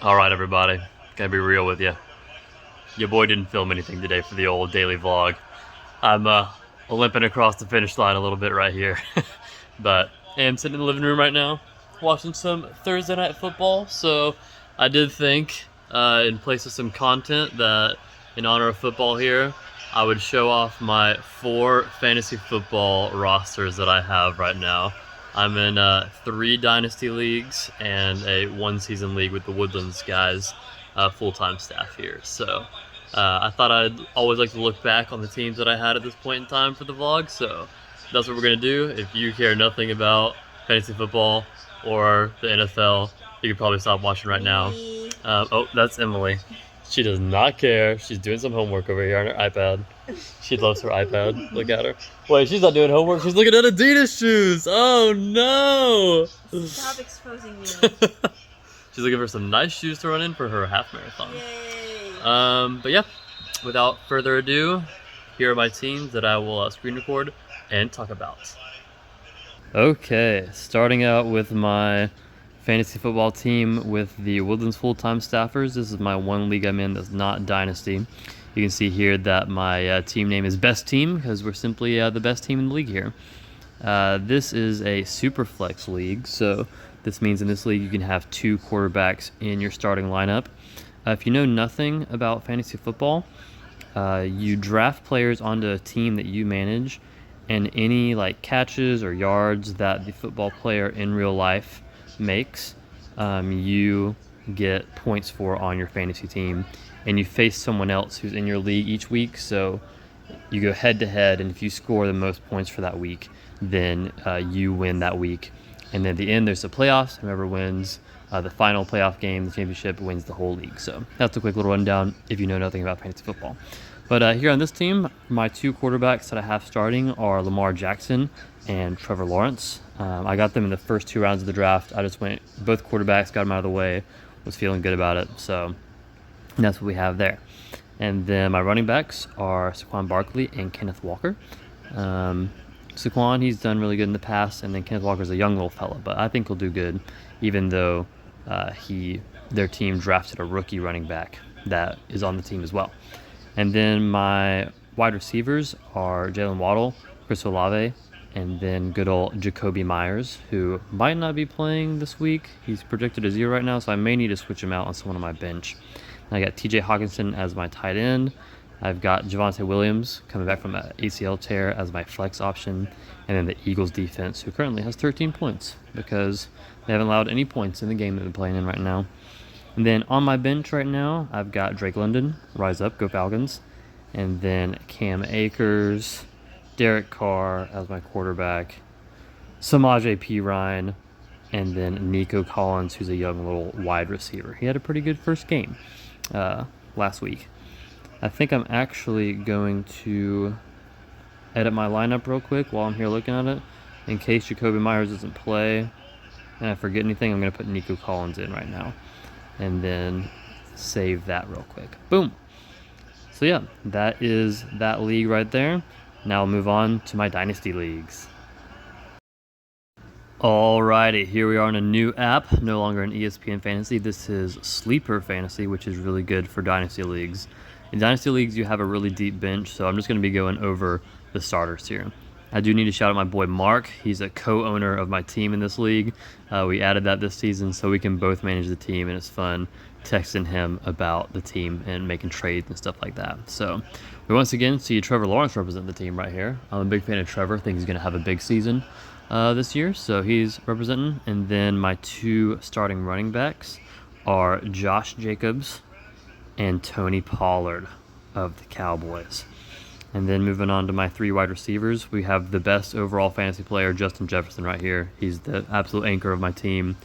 All right, everybody. Gotta be real with you. Your boy didn't film anything today for the old daily vlog. I'm limping across the finish line a little bit right here. But I am sitting in the living room right now watching some Thursday night football. So I did think, in place of some content, that in honor of football here, I would show off my 4 fantasy football rosters that I have right now. I'm in 3 dynasty leagues and a 1-season league with the Woodlands guys, full-time staff here. So I thought I'd always like to look back on the teams that I had at this point in time for the vlog. So that's what we're gonna do. If you care nothing about fantasy football or the NFL, you can probably stop watching right now. Oh, that's Emily. She does not care. She's doing some homework over here on her iPad. She loves her iPad. Look at her. Wait, she's not doing homework. She's looking at Adidas shoes. Oh no! Stop exposing me. She's looking for some nice shoes to run in for her half marathon. Yay. But yeah, without further ado, here are my teams that I will screen record and talk about. Okay, starting out with my fantasy football team with the Woodlands full-time staffers. This is my one league I'm in that's not Dynasty. You can see here that my team name is Best Team because we're simply the best team in the league here. This is a super flex league, so this means in this league you can have 2 quarterbacks in your starting lineup. If you know nothing about fantasy football, you draft players onto a team that you manage, and any like catches or yards that the football player in real life makes, you get points for on your fantasy team, and you face someone else who's in your league each week. So you go head to head, and if you score the most points for that week, then you win that week. And then at the end, there's the playoffs. Whoever wins the final playoff game, the championship, wins the whole league. So that's a quick little rundown if you know nothing about fantasy football. But here on this team, my 2 quarterbacks that I have starting are Lamar Jackson and Trevor Lawrence. I got them in the first 2 rounds of the draft. I just went both quarterbacks, got them out of the way, was feeling good about it. So that's what we have there. And then my running backs are Saquon Barkley and Kenneth Walker. Saquon, he's done really good in the past, and then Kenneth Walker's a young little fella, but I think he'll do good, even though their team drafted a rookie running back that is on the team as well. And then my wide receivers are Jalen Waddle, Chris Olave, and then good old Jacoby Myers, who might not be playing this week. He's projected a 0 right now, so I may need to switch him out on someone on my bench. I got TJ Hawkinson as my tight end. I've got Javonte Williams coming back from an ACL tear as my flex option. And then the Eagles defense, who currently has 13 points because they haven't allowed any points in the game that they're playing in right now. And then on my bench right now, I've got Drake London, rise up, go Falcons. And then Cam Akers, Derek Carr as my quarterback, Samaje Perine, and then Nico Collins, who's a young little wide receiver. He had a pretty good first game last week. I think I'm actually going to edit my lineup real quick while I'm here looking at it. In case Jacoby Myers doesn't play and I forget anything, I'm going to put Nico Collins in right now. And then save that real quick. Boom. So yeah, that is that league right there. Now I'll move on to my Dynasty leagues. Alrighty, here we are on a new app, no longer in ESPN Fantasy. This is Sleeper Fantasy, which is really good for Dynasty leagues. In Dynasty leagues, you have a really deep bench, so I'm just going to be going over the starters here. I do need to shout out my boy Mark. He's a co-owner of my team in this league. We added that this season so we can both manage the team, and it's fun texting him about the team and making trades and stuff like that. So we once again see Trevor Lawrence represent the team right here. I'm a big fan of Trevor. I think he's going to have a big season this year, so he's representing. And then my 2 starting running backs are Josh Jacobs and Tony Pollard of the Cowboys. And then moving on to my 3 wide receivers, we have the best overall fantasy player, Justin Jefferson, right here. He's the absolute anchor of my team.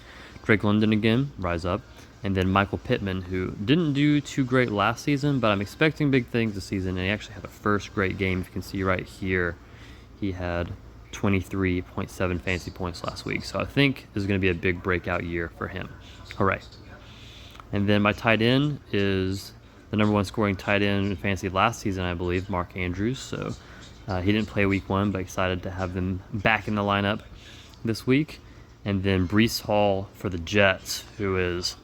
Drake London again, rise up. And then Michael Pittman, who didn't do too great last season, but I'm expecting big things this season. And he actually had a first great game. If you can see right here, he had 23.7 fantasy points last week. So I think this is going to be a big breakout year for him. Hooray. And then my tight end is the number 1 scoring tight end in fantasy last season, I believe, Mark Andrews. So he didn't play week 1, but excited to have them back in the lineup this week. And then Breece Hall for the Jets, who is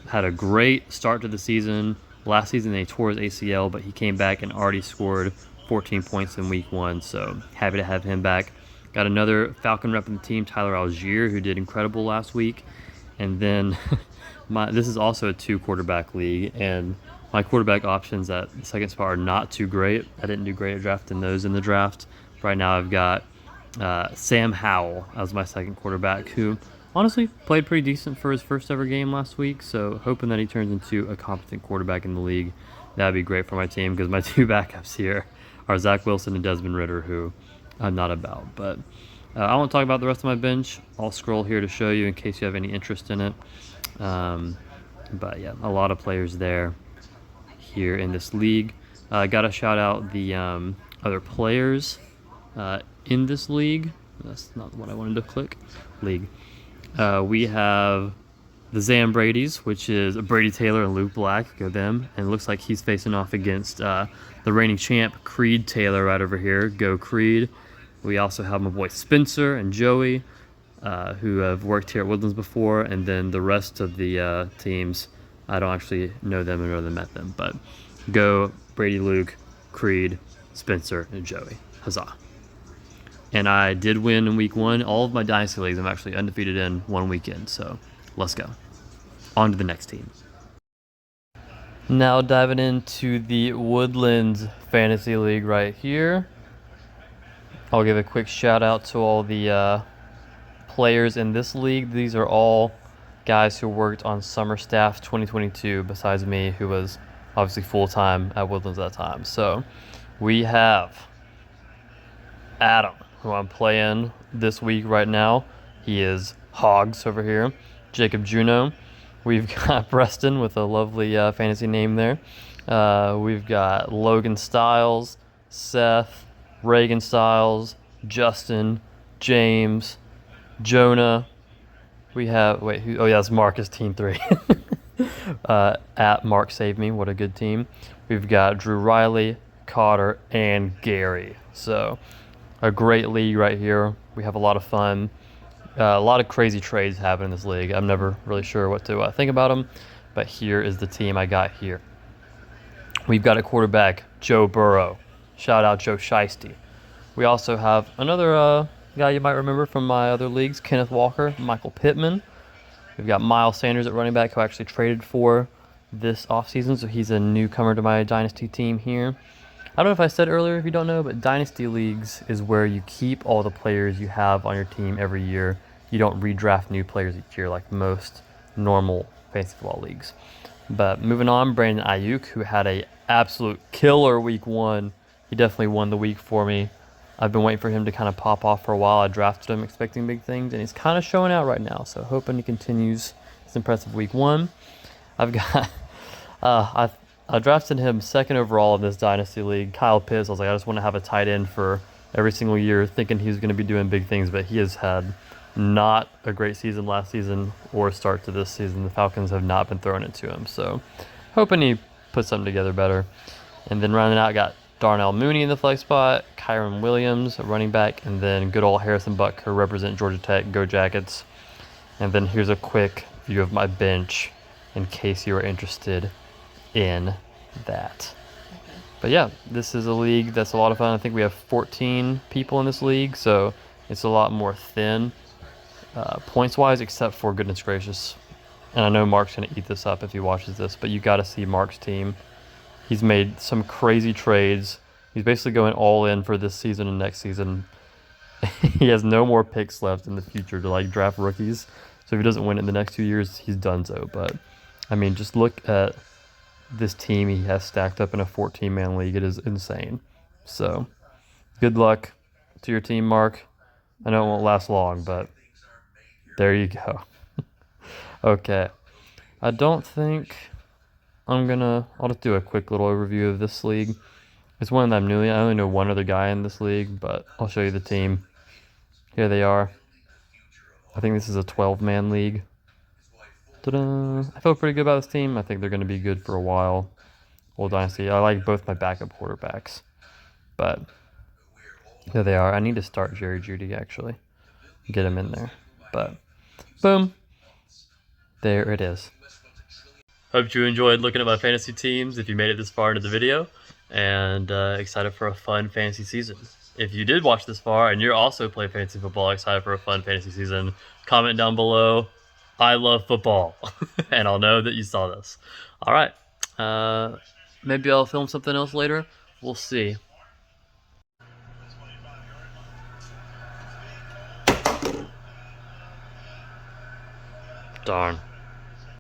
had a great start to the season. Last season they tore his ACL, but he came back and already scored 14 points in week 1, so happy to have him back. Got another Falcon rep in the team, Tyler Algier, who did incredible last week. And then this is also a 2-quarterback league, and my quarterback options at the second spot are not too great. I didn't do great at drafting those in the draft. Right now I've got Sam Howell as my second quarterback, who honestly played pretty decent for his first ever game last week, so hoping that he turns into a competent quarterback in the league. That'd be great for my team, because my 2 backups here are Zach Wilson and Desmond Ridder, who I'm not about. But I won't talk about the rest of my bench. I'll scroll here to show you in case you have any interest in it. But yeah, a lot of players there here in this league. Got to shout out the other players in this league. That's not what I wanted to click. League. We have the Zam Brady's, which is Brady Taylor and Luke Black. Go them. And it looks like he's facing off against the reigning champ, Creed Taylor, right over here. Go Creed. We also have my boy Spencer and Joey, who have worked here at Woodlands before. And then the rest of the teams, I don't actually know them and never met them. But go Brady, Luke, Creed, Spencer, and Joey. Huzzah. And I did win in week 1. All of my dynasty leagues I'm actually undefeated in one weekend. So let's go. On to the next team. Now diving into the Woodlands Fantasy League right here. I'll give a quick shout out to all the players in this league. These are all guys who worked on summer staff 2022 besides me, who was obviously full-time at Woodlands at that time. So we have Adam, who I'm playing this week right now. He is Hogs over here. Jacob Juno. We've got Preston with a lovely fantasy name there. We've got Logan Stiles, Seth, Reagan Stiles, Justin, James, Jonah. We have, oh yeah, it's Marcus, Team 3. At Mark Save Me, what a good team. We've got Drew Riley, Cotter, and Gary. So a great league right here. We have a lot of fun. A lot of crazy trades happen in this league. I'm never really sure what to think about them, but here is the team I got here. We've got a quarterback, Joe Burrow. Shout out Joe Shiesty. We also have another guy you might remember from my other leagues, Kenneth Walker, Michael Pittman. We've got Miles Sanders at running back, who I actually traded for this offseason, so he's a newcomer to my dynasty team here. I don't know if I said earlier, if you don't know, but dynasty leagues is where you keep all the players you have on your team every year. You don't redraft new players each year like most normal fantasy football leagues. But moving on, Brandon Ayuk, who had a absolute killer week 1. He definitely won the week for me. I've been waiting for him to kind of pop off for a while. I drafted him expecting big things, and he's kind of showing out right now. So hoping he continues his impressive week 1. I've got I drafted him 2nd overall in this dynasty league. Kyle Pitts. I was like, I just want to have a tight end for every single year, thinking he was going to be doing big things, but he has had not a great season last season or start to this season. The Falcons have not been throwing it to him, so hoping he puts something together better. And then rounding out, got Darnell Mooney in the flex spot, Kyron Williams, a running back, and then good old Harrison Buck, who represent Georgia Tech. Go Jackets. And then here's a quick view of my bench in case you are interested in that. But yeah, this is a league that's a lot of fun. I think we have 14 people in this league, so it's a lot more thin points-wise, except for goodness gracious. And I know Mark's going to eat this up if he watches this, but you got to see Mark's team. He's made some crazy trades. He's basically going all in for this season and next season. He has no more picks left in the future to like draft rookies. So if he doesn't win it in the next 2 years, he's done so. But I mean, just look at this team he has stacked up in a 14-man league. It is insane. So good luck to your team, Mark. I know it won't last long, but there you go. Okay. I don't think I'll just do a quick little overview of this league. It's one that I'm new in. I only know one other guy in this league, but I'll show you the team. Here they are. I think this is a 12-man league. Ta-da! I feel pretty good about this team. I think they're going to be good for a while. Old Dynasty. I like both my backup quarterbacks. But there they are. I need to start Jerry Jeudy, actually. Get him in there. But boom. There it is. Hope you enjoyed looking at my fantasy teams if you made it this far into the video, and excited for a fun fantasy season. If you did watch this far and you're also playing fantasy football, excited for a fun fantasy season, comment down below, I love football, and I'll know that you saw this. All right, maybe I'll film something else later. We'll see. Darn.